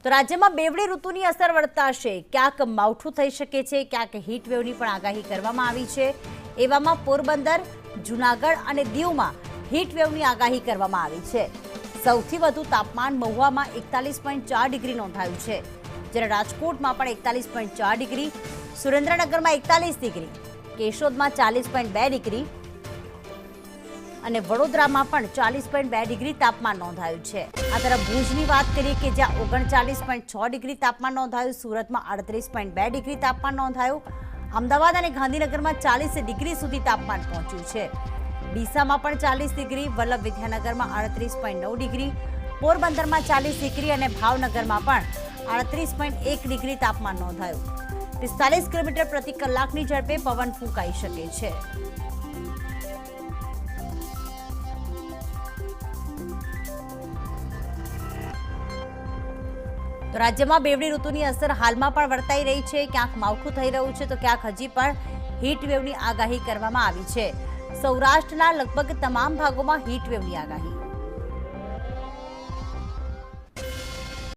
તો રાજ્યમાં બેવડી ઋતુની અસર વર્તાશે। ક્યાંક માવઠું થઈ શકે છે, ક્યાંક હીટ વેવની પણ આગાહી કરવામાં આવી છે। એવામાં પોરબંદર, જૂનાગઢ અને દીવમાં હીટ વેવની આગાહી કરવામાં આવી છે। સૌથી વધુ તાપમાન મહુવામાં 41.4 ડિગ્રી નોંધાયું છે, જ્યારે રાજકોટમાં પણ 41.4 ડિગ્રી, સુરેન્દ્રનગરમાં 41 ડિગ્રી, કેશોદમાં 40.2 ડિગ્રી અને વડોદરામાં પણ 40.2 ડિગ્રી તાપમાન નોંધાયું છે। આ તરફ ભુજની વાત કરીએ કે જ્યાં 39.6 ડિગ્રી તાપમાન નોંધાયું, સુરતમાં 38.2 ડિગ્રી તાપમાન નોંધાયું, અમદાવાદ અને ગાંધીનગરમાં 40 ડિગ્રી સુધી તાપમાન પહોંચ્યું છે। ડીસામાં પણ 40 ડિગ્રી, વલ્લભ વિદ્યાનગરમાં 38.9 ડિગ્રી, પોરબંદરમાં 40 ડિગ્રી અને ભાવનગરમાં પણ 38.1 ડિગ્રી તાપમાન નોંધાયું। 45 કિલોમીટર પ્રતિ કલાકની ઝડપે પવન ફૂંકાઈ શકે છે। તો રાજ્યમાં બેવડી ઋતુની અસર હાલમાં પણ વર્તાઈ રહી છે। ક્યાંક માવઠું થઈ રહ્યું છે તો ક્યાંક હજી પણ હીટ વેવની આગાહી કરવામાં આવી છે। સૌરાષ્ટ્રના લગભગ તમામ ભાગોમાં હીટ વેવની આગાહી।